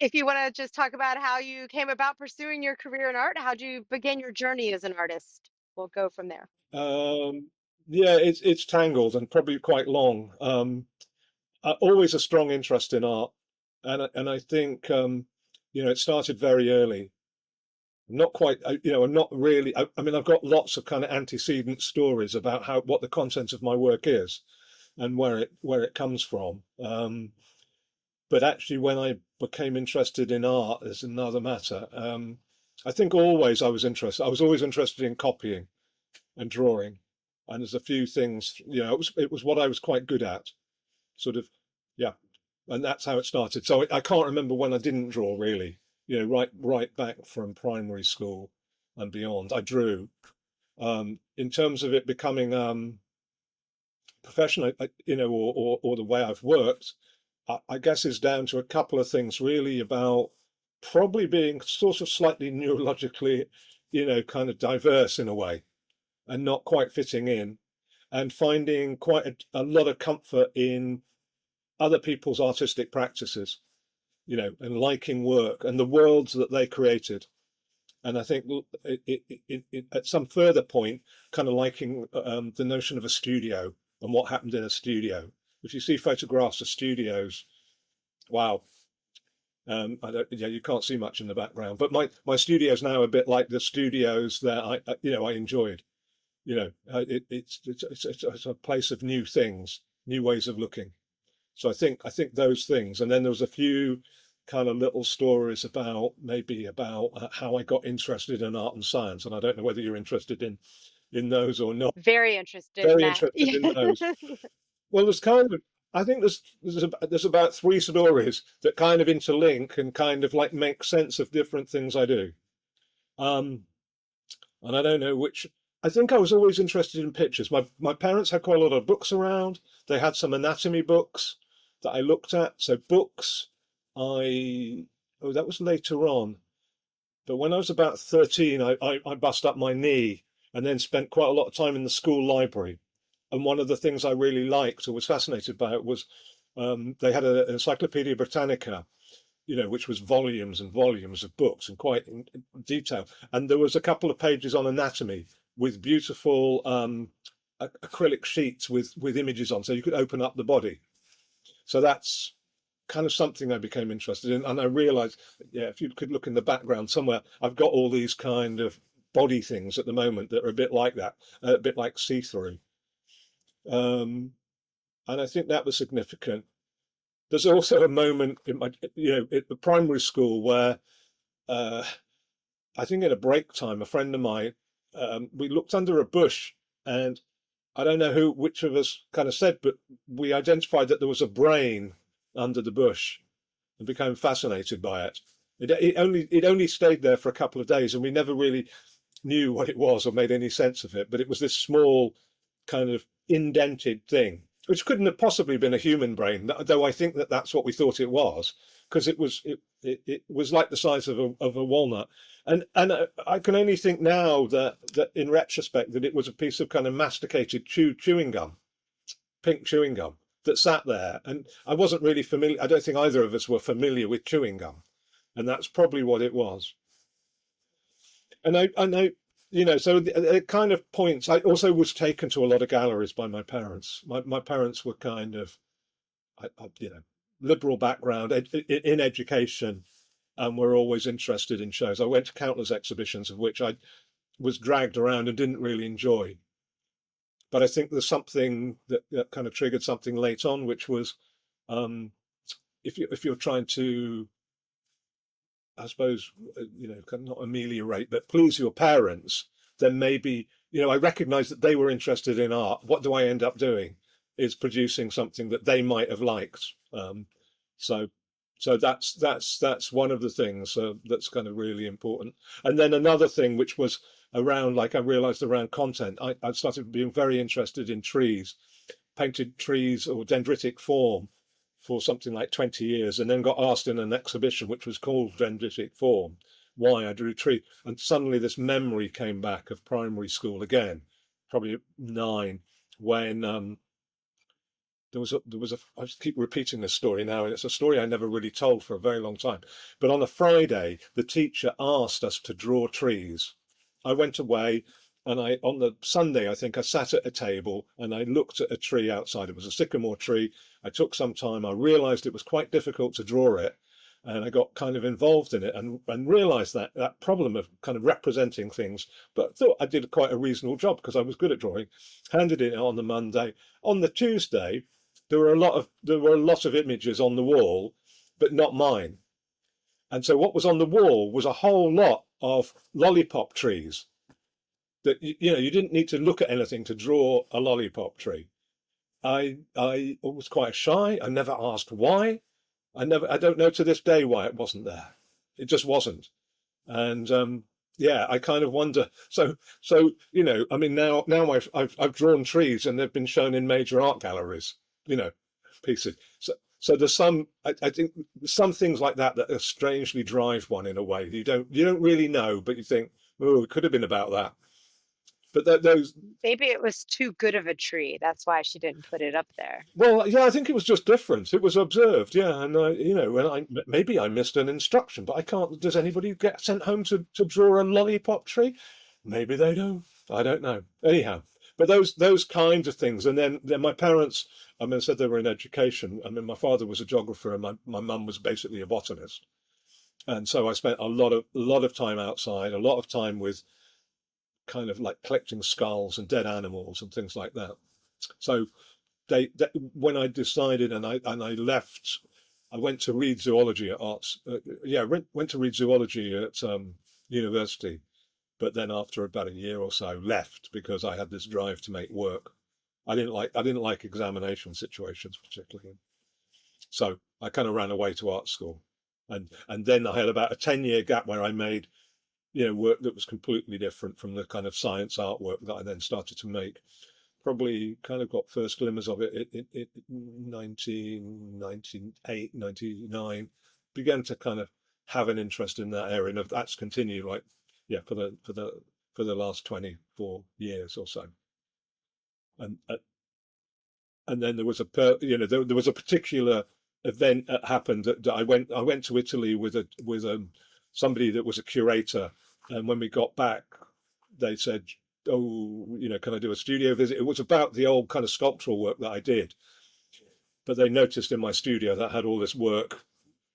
if you want to just talk about how you came about pursuing your career in art, how'd you begin your journey as an artist? We'll go from there. Um, yeah, it's tangled and probably quite long. Always a strong interest in art, and I think it started very early. Not quite, I'm not really. I mean, I've got lots of kind of antecedent stories about how what the content of my work is and where it comes from. But actually, when I became interested in art, is another matter. I think always I was interested. I was always interested in copying and drawing, and there's a few things. It was what I was quite good at. Sort of, yeah, and that's how it started. So I can't remember when I didn't draw really. Right back from primary school and beyond, I drew. In terms of it becoming professional, or the way I've worked, I guess is down to a couple of things really about probably being sort of slightly neurologically, kind of diverse in a way and not quite fitting in and finding quite a lot of comfort in other people's artistic practices, and liking work and the worlds that they created. And I think at some further point, kind of liking the notion of a studio and what happened in a studio. If you see photographs of studios, wow. I don't, yeah, you can't see much in the background, but my studio's now a bit like the studios that I enjoyed. It's a place of new things, new ways of looking. So I think those things, and then there was a few kind of little stories about maybe about how I got interested in art and science, and I don't know whether you're interested in those or not. Very interested in Very that. interested in those. Well, there's kind of I think there's about three stories that kind of interlink and kind of like make sense of different things I do. Um, and I don't know which. I think I was always interested in pictures. My parents had quite a lot of books around. They had some anatomy books that I looked at. So books, I oh that was later on. But when I was about 13, I bust up my knee and then spent quite a lot of time in the school library. And one of the things I really liked or was fascinated by it was they had an Encyclopedia Britannica, which was volumes and volumes of books and quite in detail. And there was a couple of pages on anatomy with beautiful acrylic sheets with images on, so you could open up the body. So that's kind of something I became interested in, and I realized, yeah, if you could look in the background somewhere, I've got all these kind of body things at the moment that are a bit like that, a bit like see-through. Um, and I think that was significant. There's also a moment in my, at the primary school where uh, I think at a break time, a friend of mine, we looked under a bush, and I don't know which of us kind of said, but we identified that there was a brain under the bush and became fascinated by it. It only stayed there for a couple of days, and we never really knew what it was or made any sense of it. But it was this small, kind of indented thing, which couldn't have possibly been a human brain, though I think that that's what we thought it was, because it was like the size of a walnut. And I can only think now that in retrospect that it was a piece of kind of masticated chewing gum, pink chewing gum that sat there, and I wasn't really familiar. I don't think either of us were familiar with chewing gum, and that's probably what it was. And I know, so it kind of points. I also was taken to a lot of galleries by my parents. My parents were kind of, liberal background in education, and were always interested in shows. I went to countless exhibitions of which I was dragged around and didn't really enjoy. But I think there's something that kind of triggered something late on, which was um, if you're trying to, I suppose, kind of not ameliorate, but please your parents, then maybe, I recognize that they were interested in art. What do I end up doing? Is producing something that they might have liked. So, so that's one of the things that's kind of really important. And then another thing, which was around, like I realized around content, I started being very interested in trees, painted trees or dendritic form for something like 20 years, and then got asked in an exhibition which was called Dendritic Form why I drew tree. And suddenly this memory came back of primary school again, probably 9, when I just keep repeating this story now, and it's a story I never really told for a very long time. But on a Friday, the teacher asked us to draw trees. I went away, and on the Sunday, I think I sat at a table and I looked at a tree outside. It was a sycamore tree. I took some time. I realized it was quite difficult to draw it, and I got kind of involved in it and realized that problem of kind of representing things, but thought I did quite a reasonable job because I was good at drawing. Handed it on the Monday. On the Tuesday, there were a lot of images on the wall, but not mine. And so what was on the wall was a whole lot of lollipop trees that you didn't need to look at anything to draw a lollipop tree. I was quite shy. I never asked why. I don't know to this day why it wasn't there. It just wasn't. And yeah, I kind of wonder. So I mean, now I've drawn trees and they've been shown in major art galleries. You know, pieces. So there's I think some things like that are strangely drive one in a way. You don't really know, but you think, oh, it could have been about that. But those Maybe it was too good of a tree. That's why she didn't put it up there. Well, yeah, I think it was just different. It was observed, yeah, and when maybe I missed an instruction, but I can't. Does anybody get sent home to draw a lollipop tree? Maybe they do. I don't know. Anyhow, but those kinds of things, and then my parents. I mean, I said they were in education. I mean, my father was a geographer, and my mum was basically a botanist, and so I spent a lot of time outside, a lot of time with kind of like collecting skulls and dead animals and things like that. So when I decided and I left, I went to read zoology at arts. Yeah, went to read zoology at university, but then after about a year or so, left because I had this drive to make work. I didn't like examination situations particularly, so I kind of ran away to art school, and then I had about a 10-year gap where I made work that was completely different from the kind of science artwork that I then started to make. Probably kind of got first glimmers of it in 1998, 99. Began to kind of have an interest in that area, and that's continued like yeah for the last 24 years or so. And then there was there was a particular event that happened that I went to Italy with somebody that was a curator, and when we got back, they said, "Oh, can I do a studio visit?" It was about the old kind of sculptural work that I did, but they noticed in my studio that I had all this work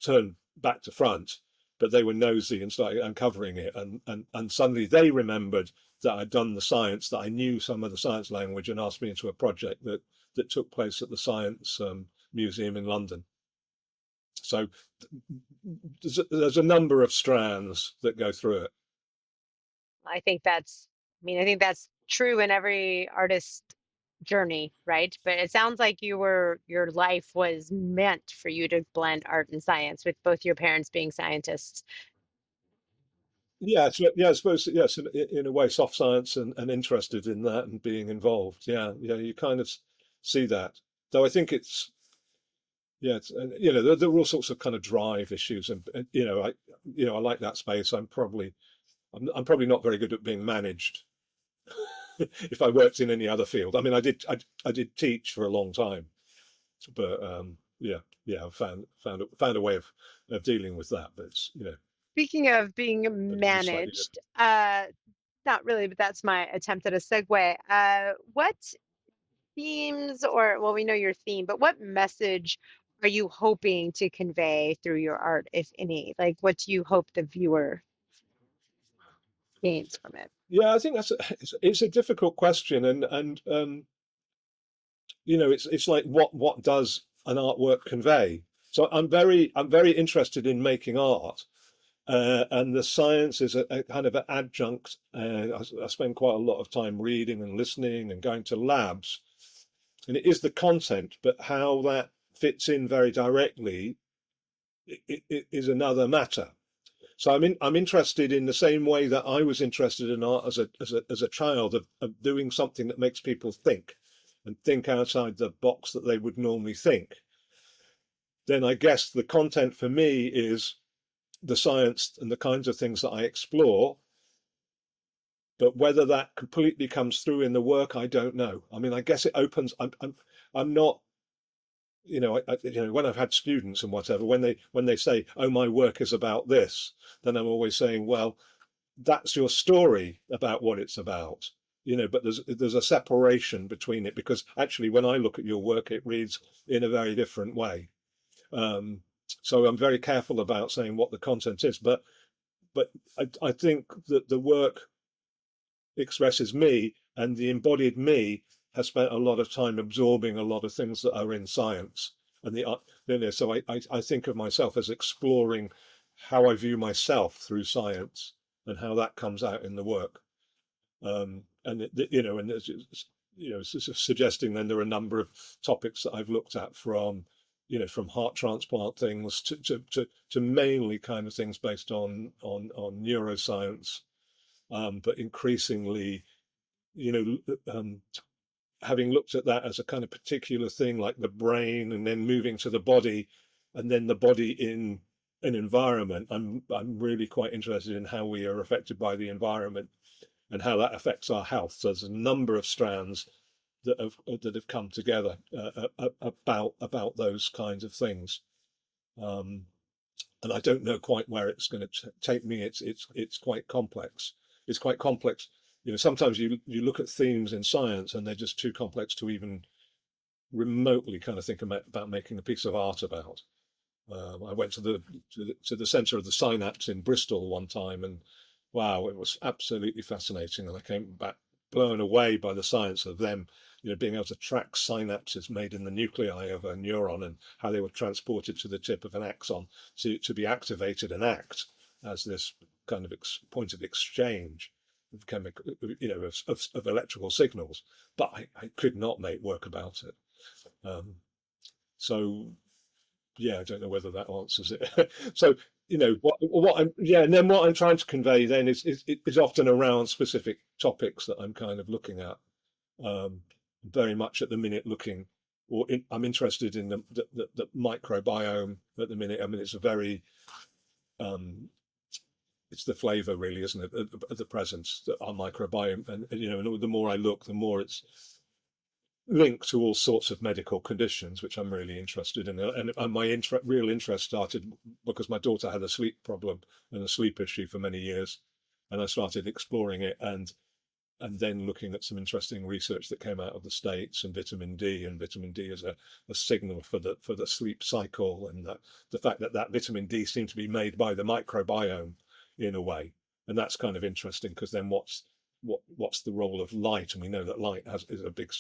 turned back to front, but they were nosy and started uncovering it, and suddenly they remembered that I'd done the science, that I knew some of the science language, and asked me into a project that took place at the Science Museum in London. So there's a number of strands that go through it. I think I think that's true in every artist journey, right? But it sounds like your life was meant for you to blend art and science with both your parents being scientists. Yeah, yeah, I suppose yes, in a way, soft science and interested in that and being involved. Yeah, yeah, you kind of see that. Though I think it's yeah, there are all sorts of kind of drive issues, and I like that space. I'm probably not very good at being managed. If I worked in any other field, I mean, I did teach for a long time, but yeah, yeah, I found a way of dealing with that. But Speaking of being it'd be slightly managed, different. not really, but that's my attempt at a segue. What themes, or well, we know your theme, but what message are you hoping to convey through your art, if any? Like, what do you hope the viewer gains from it? Yeah, I think it's a difficult question, and it's like what does an artwork convey? So I'm very interested in making art, and the science is a kind of an adjunct. I spend quite a lot of time reading and listening and going to labs, and it is the content, but how that fits in very directly it is another matter. So I'm interested in the same way that I was interested in art as a child of doing something that makes people think and think outside the box that they would normally think. Then I guess the content for me is the science and the kinds of things that I explore. But whether that completely comes through in the work, I don't know. I mean, I guess it opens. I'm not. when I've had students and whatever, when they say, "Oh, my work is about this," then I'm always saying, "Well, that's your story about what it's about." But there's a separation between it, because actually, when I look at your work, it reads in a very different way. Um, so I'm very careful about saying what the content is, but I think that the work expresses me, and the embodied me has spent a lot of time absorbing a lot of things that are in science. And so I think of myself as exploring how I view myself through science, and how that comes out in the work. And there's, sort of suggesting then there are a number of topics that I've looked at, from heart transplant things to mainly kind of things based on neuroscience, but increasingly, you know, having looked at that as a kind of particular thing, like the brain, and then moving to the body, and then the body in an environment. I'm really quite interested in how we are affected by the environment, and how that affects our health. So there's a number of strands that have come together, about those kinds of things. Um, and I don't know quite where it's going to take me. It's quite complex. It's quite complex. Sometimes you look at themes in science, and they're just too complex to even remotely kind of think about making a piece of art about. I went to the centre of the synapse in Bristol one time, and wow, it was absolutely fascinating. And I came back blown away by the science of them, being able to track synapses made in the nuclei of a neuron, and how they were transported to the tip of an axon to be activated and act as this kind of point of exchange of chemical, of electrical signals. But I could not make work about it. Um, so yeah, I don't know whether that answers it. So, and then what I'm trying to convey then is often around specific topics that I'm kind of looking at. Um, Very much at the minute looking, I'm interested in the microbiome at the minute. I mean, um, it's the flavour really, isn't it, of the presence that our microbiome, and the more I look, the more it's linked to all sorts of medical conditions, which I'm really interested in. And my real interest started because my daughter had a sleep problem and a sleep issue for many years, and I started exploring it, and then looking at some interesting research that came out of the States, and vitamin D. And vitamin D is a signal for the sleep cycle, and the fact that vitamin D seemed to be made by the microbiome in a way. And that's kind of interesting, because then what's the role of light? And we know that light is a big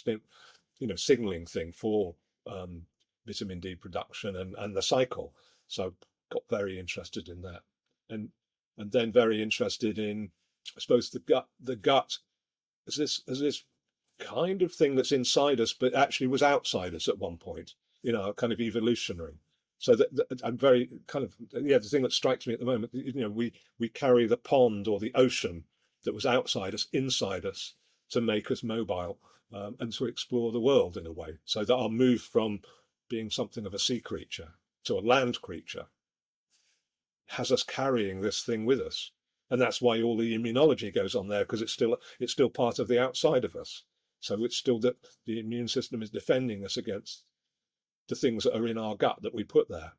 signaling thing for um, vitamin D production, and the cycle. So got very interested in that, and then very interested in, I suppose, the gut as this kind of thing that's inside us, but actually was outside us at one point. Kind of evolutionary. So that I'm very kind of, yeah. The thing that strikes me at the moment, we carry the pond or the ocean that was outside us inside us, to make us mobile, and to explore the world in a way. So that our move from being something of a sea creature to a land creature has us carrying this thing with us. And that's why all the immunology goes on there, because it's still part of the outside of us. So it's still that the immune system is defending us against the things that are in our gut that we put there.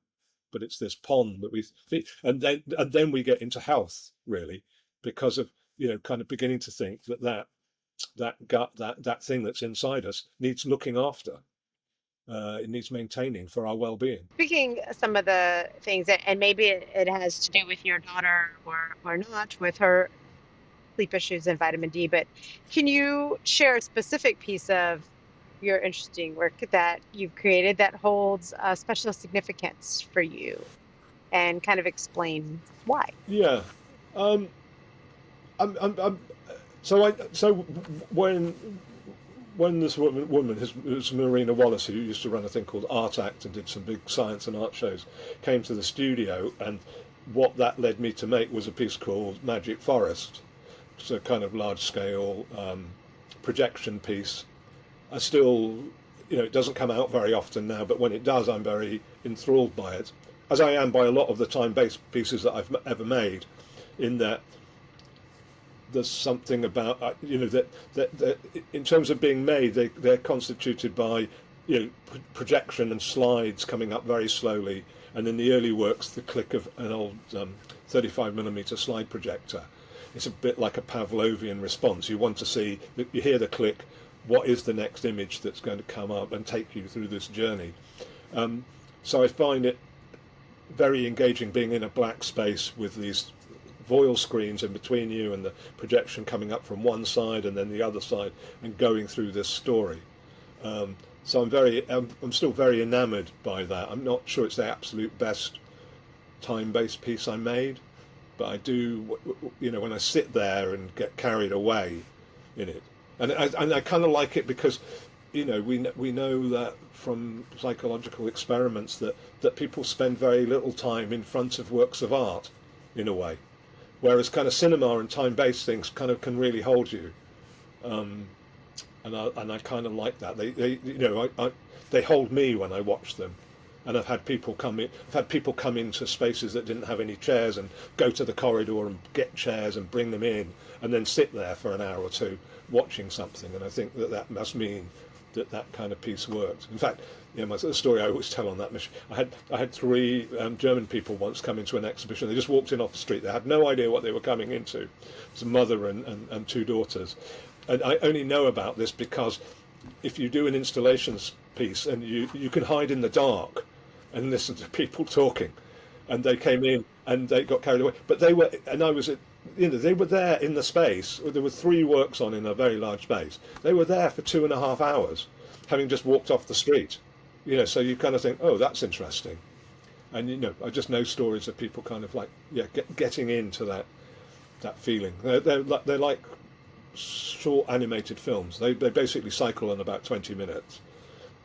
But it's this pond that we feed. And then we get into health, really, because of, kind of beginning to think that gut, that thing that's inside us, needs looking after. It needs maintaining for our well-being. Speaking some of the things that, and maybe it has to do with your daughter or not, with her sleep issues and vitamin D, but can you share a specific piece of your interesting work that you've created that holds a special significance for you, and kind of explain why? Yeah. Um, I'm so when this woman, his Marina Wallace, who used to run a thing called Art Act and did some big science and art shows, came to the studio, and what that led me to make was a piece called Magic Forest. It's a kind of large scale projection piece. I still, it doesn't come out very often now, but when it does, I'm very enthralled by it, as I am by a lot of the time-based pieces that I've ever made, in that there's something about, that in terms of being made, they're constituted by projection and slides coming up very slowly, and in the early works, the click of an old 35mm slide projector. It's a bit like a Pavlovian response. You want to see, you hear the click, what is the next image that's going to come up and take you through this journey. So I find it very engaging being in a black space with these voil screens in between you and the projection coming up from one side and then the other side and going through this story. So I'm still very enamoured by that. I'm not sure it's the absolute best time-based piece I made, but I do, when I sit there and get carried away in it, and I kind of like it because, we know that from psychological experiments that people spend very little time in front of works of art, in a way, whereas kind of cinema and time-based things kind of can really hold you. And I kind of like that. They hold me when I watch them, and I've had people come in. I've had people come into spaces that didn't have any chairs and go to the corridor and get chairs and bring them in, and then sit there for an hour or two watching something. And I think that must mean that kind of piece worked. In fact, the story I always tell on that mission. I had three German people once come into an exhibition. They just walked in off the street. They had no idea what they were coming into. It was a mother and two daughters. And I only know about this because if you do an installations piece and you can hide in the dark and listen to people talking, and they came in and they got carried away. But they were, and I was, they were there in the space. There were three works on in a very large space. They were there for 2.5 hours, having just walked off the street. So you kind of think, oh, that's interesting. And I just know stories of people kind of like, getting into that feeling. They're like short animated films. They basically cycle in about 20 minutes,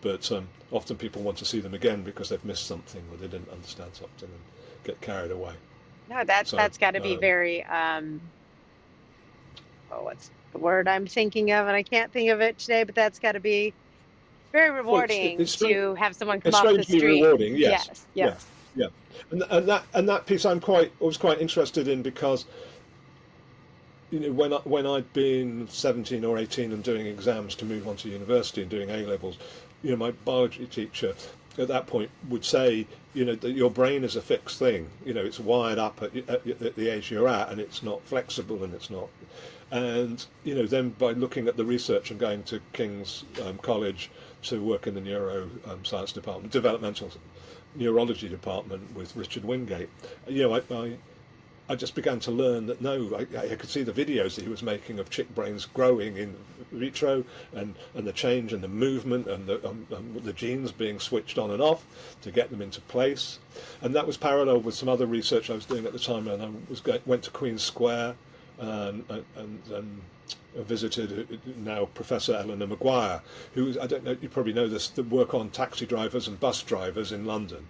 but often people want to see them again because they've missed something or they didn't understand something and get carried away. No, So that's got to be very oh, what's the word I'm thinking of, and I can't think of it today, but that's got to be very well, rewarding to have someone come it's off the strangely street. rewarding. Yes, Yes, yeah, yes. yeah, and that piece I was quite interested in because when I'd been 17 or 18 and doing exams to move on to university and doing A levels, my biology teacher at that point would say, that your brain is a fixed thing. It's wired up at the age you're at, and it's not flexible, and it's not. And then by looking at the research and going to King's College to work in the neuro science department, developmental neurology department with Richard Wingate, I just began to learn that no, I could see the videos that he was making of chick brains growing in vitro, and the change and the movement and the genes being switched on and off to get them into place. And that was parallel with some other research I was doing at the time. And I went to Queen's Square and visited now Professor Eleanor Maguire, who, I don't know, you probably know this, the work on taxi drivers and bus drivers in London,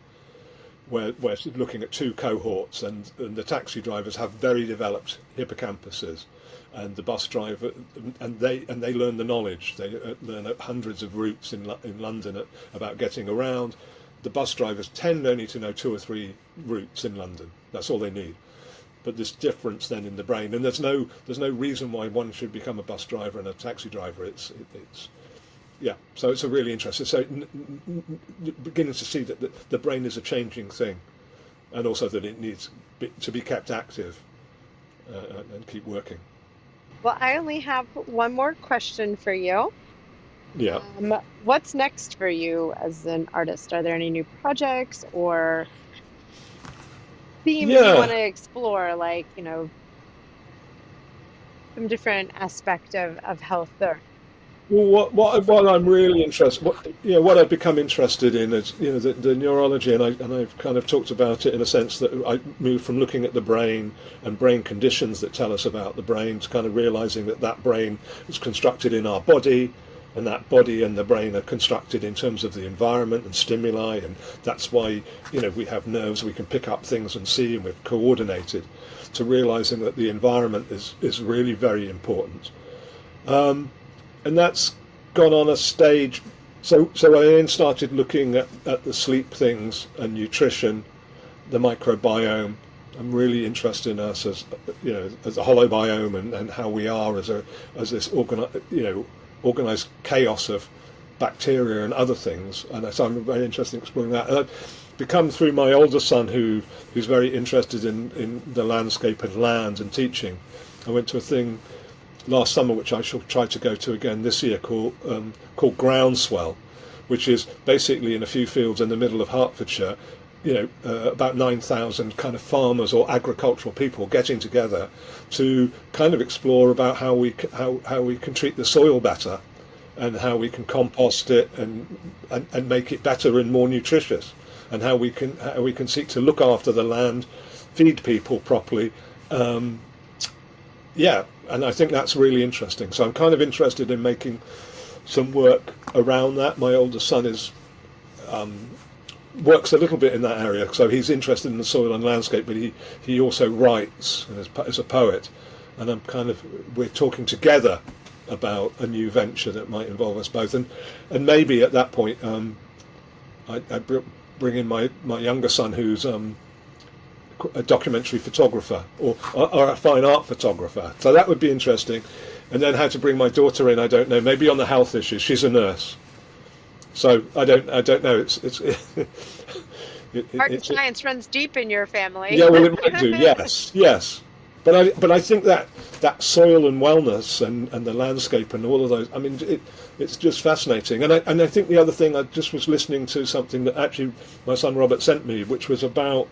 where she's looking at two cohorts, and the taxi drivers have very developed hippocampuses, and the bus driver, and they learn the knowledge. They learn hundreds of routes in London about getting around. The bus drivers tend only to know 2 or 3 routes in London. That's all they need. But there's difference then in the brain, and there's no reason why one should become a bus driver and a taxi driver. It's yeah, so it's a really interesting. So beginning to see that the brain is a changing thing, and also that it needs to be kept active and keep working. Well, I only have one more question for you. Yeah, What's next for you as an artist? Are there any new projects or themes you want yeah. to explore, like, some different aspect of health there? Well, what I'm really interested, what I've become interested in is, the neurology, and I've kind of talked about it in a sense that I moved from looking at the brain and brain conditions that tell us about the brain to kind of realizing that brain is constructed in our body, and that body and the brain are constructed in terms of the environment and stimuli, and that's why we have nerves, we can pick up things and see, and we're coordinated. To realizing that the environment is really very important. And that's gone on a stage. So I then started looking at the sleep things and nutrition, the microbiome. I'm really interested in us as as a holobiome, and how we are as this organized chaos of bacteria and other things. And so I'm very interested in exploring that. And I've become, through my older son, who's very interested in the landscape and land and teaching. I went to a thing last summer, which I shall try to go to again this year, called Groundswell, which is basically in a few fields in the middle of Hertfordshire. About 9,000 kind of farmers or agricultural people getting together to kind of explore about how we can treat the soil better, and how we can compost it and make it better and more nutritious, and how we can seek to look after the land, feed people properly. Yeah, and I think that's really interesting. So I'm kind of interested in making some work around that. My older son is works a little bit in that area, so he's interested in the soil and landscape, but he also writes as a poet, and we're talking together about a new venture that might involve us both, and maybe at that point I bring in my younger son, who's a documentary photographer or a fine art photographer, so that would be interesting. And then how to bring my daughter in, I don't know, maybe on the health issues. She's a nurse. So I don't know. Art and science runs deep in your family. Yeah, well, it might do. Yes, yes. But I think that soil and wellness and the landscape and all of those. I mean, it's just fascinating. And I think the other thing, I just was listening to something that actually my son Robert sent me, which was about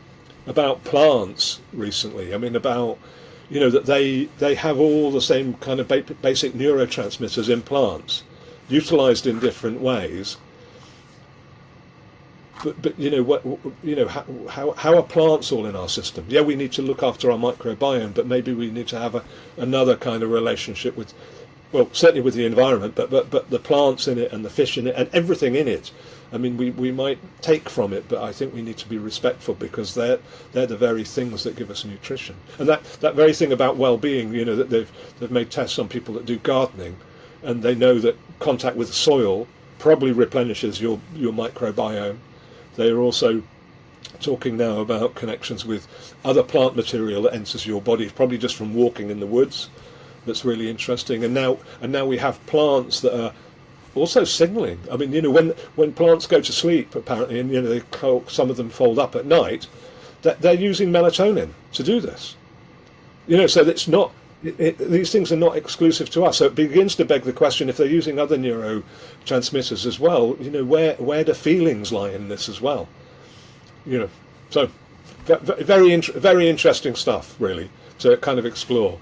plants recently. I mean, about that they have all the same kind of basic neurotransmitters in plants, utilized in different ways. But how are plants all in our system? Yeah, we need to look after our microbiome, but maybe we need to have another kind of relationship with, well, certainly with the environment, but the plants in it and the fish in it and everything in it. I mean, we might take from it, but I think we need to be respectful, because they're the very things that give us nutrition. And that very thing about well-being, that they've made tests on people that do gardening, and they know that contact with soil probably replenishes your microbiome. They are also talking now about connections with other plant material that enters your body, probably just from walking in the woods. That's really interesting. And now we have plants that are also signaling. I mean, when plants go to sleep, apparently, and some of them fold up at night, that they're using melatonin to do this. So it's not. These things are not exclusive to us. So it begins to beg the question: if they're using other neurotransmitters as well, where do feelings lie in this as well? So very interesting stuff, really, to kind of explore.